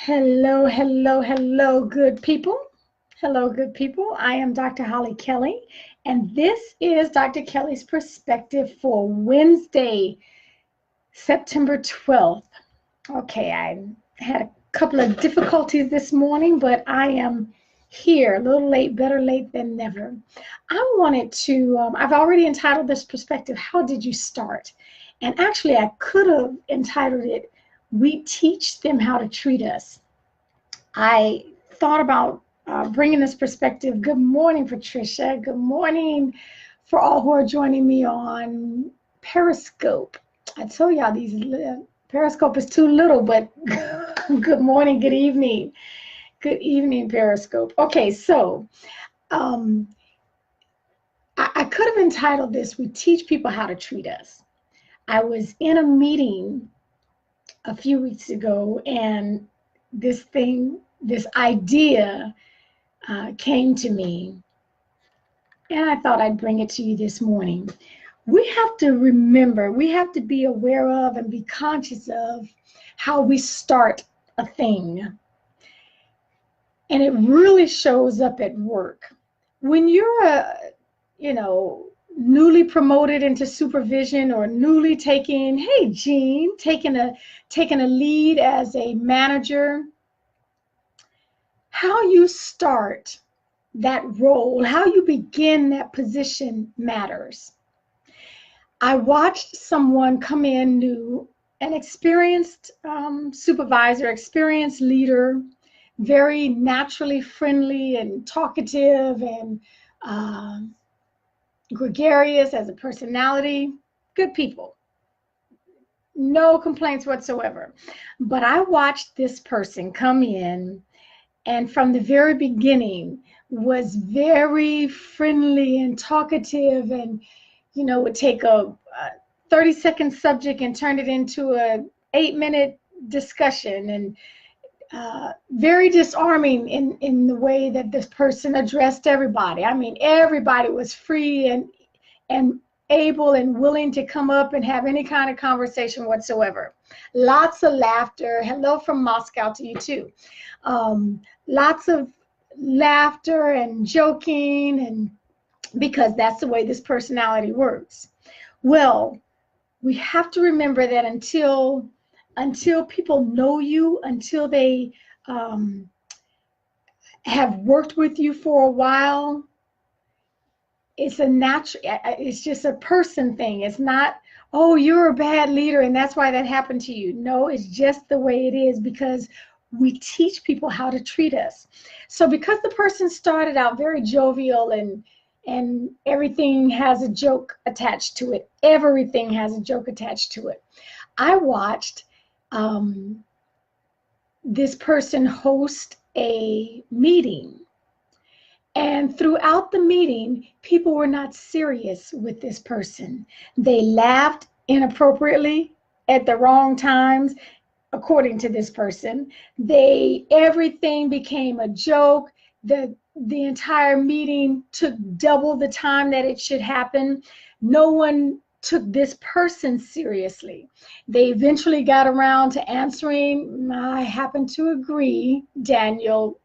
Hello, hello, hello, good people. Hello, good people. I am Dr. Hollie Kelly, and this is Dr. Kelly's perspective for Wednesday, September 12th. Okay, I had a couple of difficulties this morning, but I am here, a little late, better late than never. I've already entitled this perspective, How Did You Start? And actually, I could have entitled it, We Teach Them How to Treat Us. I thought about bringing this perspective. Good morning, Patricia. Good morning for all who are joining me on Periscope. I told y'all Periscope is too little, but good morning, good evening. Good evening, Periscope. Okay, so I could have entitled this, We Teach People How to Treat Us. I was in a meeting a few weeks ago, and this idea came to me, and I thought I'd bring it to you this morning. We have to remember, we have to be aware of and be conscious of how we start a thing. And it really shows up at work. When you're newly promoted into supervision or newly taking a lead as a manager, how you start that role, how you begin that position matters. I watched someone come in new, an experienced supervisor, experienced leader, very naturally friendly and talkative and gregarious as a personality, good people. No complaints whatsoever. But I watched this person come in and from the very beginning was very friendly and talkative and, would take a 30-second subject and turn it into a 8-minute discussion, and very disarming in the way that this person addressed everybody. I mean, everybody was free and able and willing to come up and have any kind of conversation whatsoever. Lots of laughter. Hello from Moscow to you too. Lots of laughter and joking, and because that's the way this personality works. Well, we have to remember that until people know you, until they have worked with you for a while, it's just a person thing. It's not, oh, you're a bad leader and that's why that happened to you. No, it's just the way it is, because we teach people how to treat us. So because the person started out very jovial and everything has a joke attached to it, everything has a joke attached to it. I watched this person host a meeting, and throughout the meeting, people were not serious with this person. They laughed inappropriately at the wrong times, according to this person. Everything became a joke. The entire meeting took double the time that it should happen. No one took this person seriously. They eventually got around to answering. I happen to agree, Daniel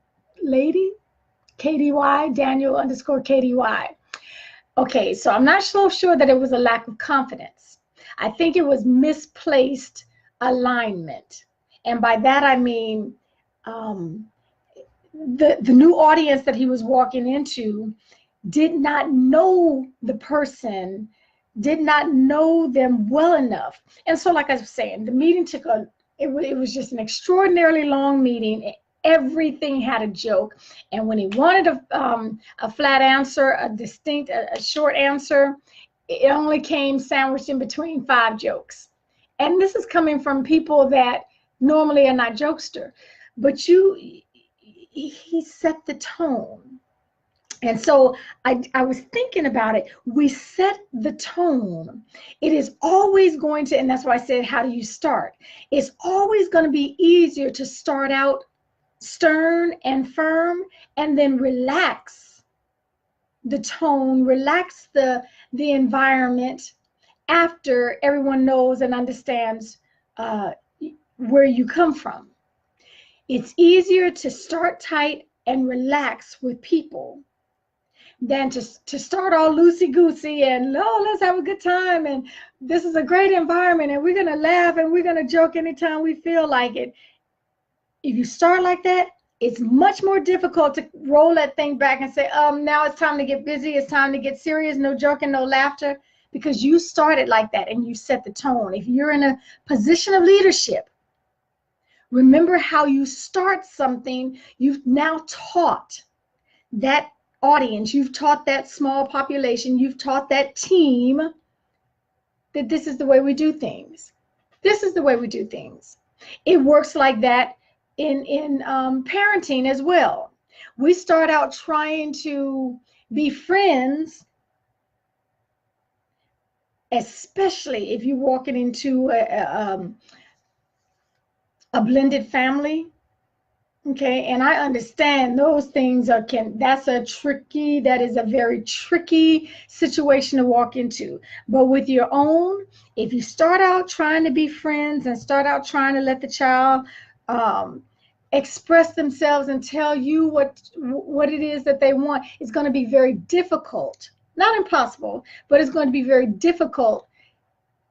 Lady, KDY, Daniel _ KDY. Okay, so I'm not so sure that it was a lack of confidence. I think it was misplaced alignment. And by that I mean the new audience that he was walking into did not know the person, did not know them well enough. And so, like I was saying, the meeting it was just an extraordinarily long meeting. Everything had a joke. And when he wanted a flat answer, a short answer, it only came sandwiched in between 5 jokes. And this is coming from people that normally are not jokester. But he set the tone. And so I was thinking about it. We set the tone. It is always going to, and that's why I said, how do you start? It's always going to be easier to start out stern and firm, and then relax the tone, relax the environment after everyone knows and understands where you come from. It's easier to start tight and relax with people than to start all loosey-goosey and, oh, let's have a good time, and this is a great environment, and we're going to laugh and we're going to joke anytime we feel like it. If you start like that, it's much more difficult to roll that thing back and say, now it's time to get busy, it's time to get serious, no joking, no laughter, because you started like that and you set the tone. If you're in a position of leadership, remember how you start something. You've now taught that audience, you've taught that small population, you've taught that team that this is the way we do things. This is the way we do things. It works like that in parenting as well. We start out trying to be friends, especially if you're walking into a blended family. Okay, and I understand those things that is a very tricky situation to walk into. But with your own, if you start out trying to be friends and start out trying to let the child express themselves and tell you what it is that they want, it's going to be very difficult. Not impossible, but it's going to be very difficult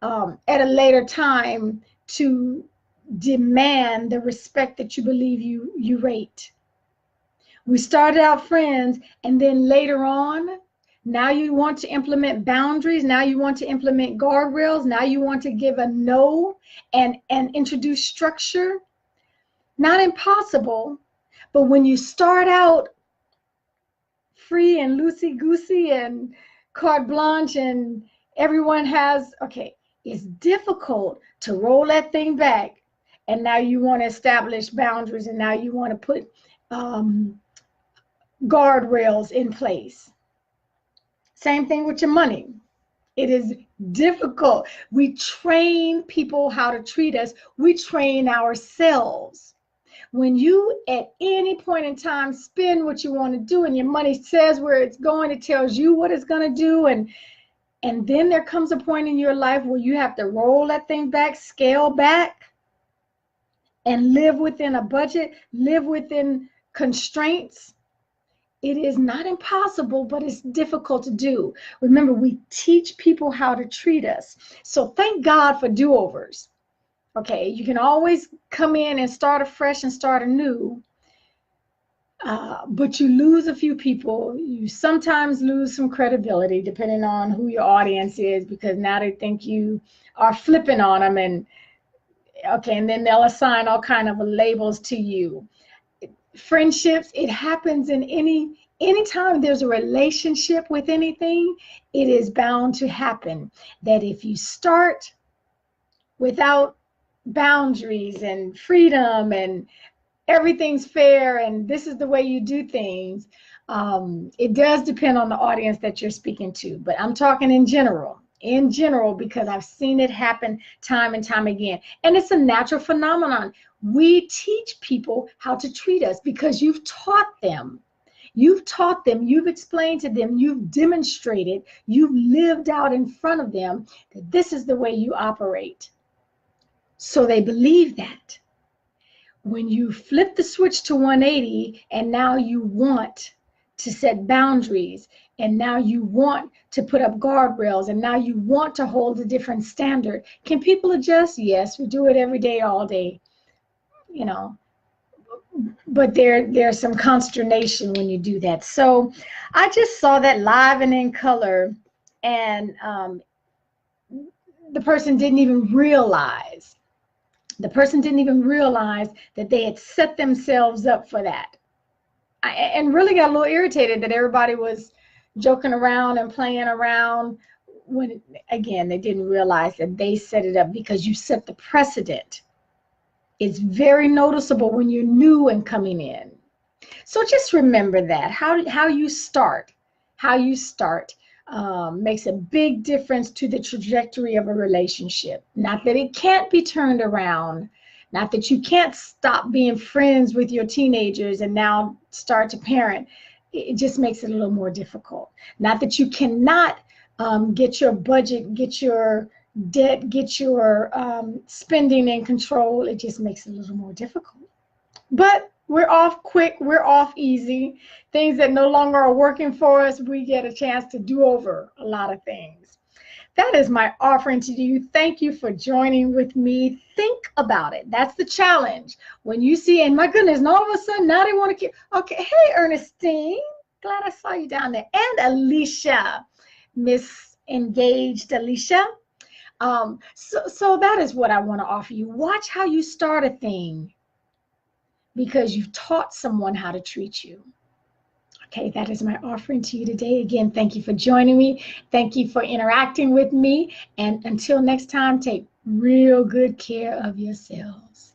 at a later time to demand the respect that you believe you rate. We started out friends, and then later on, now you want to implement boundaries, now you want to implement guardrails, now you want to give a no and introduce structure. Not impossible, but when you start out free and loosey-goosey and carte blanche and everyone has, okay, it's difficult to roll that thing back. And now you want to establish boundaries, and now you want to put guardrails in place. Same thing with your money. It is difficult. We train people how to treat us. We train ourselves. When you at any point in time spend what you want to do, and your money says where it's going, it tells you what it's going to do, and then there comes a point in your life where you have to roll that thing back, scale back, and live within a budget, live within constraints. It is not impossible, but it's difficult to do. Remember, we teach people how to treat us. So thank God for do-overs. Okay, you can always come in and start afresh and start anew, but you lose a few people. You sometimes lose some credibility depending on who your audience is, because now they think you are flipping on them, and okay, and then they'll assign all kind of labels to you. Friendships, it happens in anytime there's a relationship with anything, it is bound to happen that if you start without boundaries and freedom and everything's fair and this is the way you do things, it does depend on the audience that you're speaking to. But I'm talking in general, because I've seen it happen time and time again. And it's a natural phenomenon. We teach people how to treat us because you've taught them. You've taught them, you've explained to them, you've demonstrated, you've lived out in front of them that this is the way you operate. So they believe that. When you flip the switch to 180 and now you want to set boundaries, and now you want to put up guardrails, and now you want to hold a different standard, can people adjust? Yes, we do it every day, all day, you know. But there's some consternation when you do that. So I just saw that live and in color, and the person didn't even realize. The person didn't even realize that they had set themselves up for that. And really got a little irritated that everybody was joking around and playing around when, again, they didn't realize that they set it up because you set the precedent. It's very noticeable when you're new and coming in. So just remember that how you start makes a big difference to the trajectory of a relationship. Not that it can't be turned around, not that you can't stop being friends with your teenagers and now start to parent. It just makes it a little more difficult. Not that you cannot get your budget, get your debt, get your spending in control. It just makes it a little more difficult. But we're off quick, we're off easy. Things that no longer are working for us, we get a chance to do over a lot of things. That is my offering to you. Thank you for joining with me. Think about it. That's the challenge. When you see, and my goodness, and all of a sudden now they want to keep, okay, hey, Ernestine, glad I saw you down there. And Alicia, Miss Engaged Alicia. So that is what I want to offer you. Watch how you start a thing because you've taught someone how to treat you. Okay, that is my offering to you today. Again, thank you for joining me. Thank you for interacting with me. And until next time, take real good care of yourselves.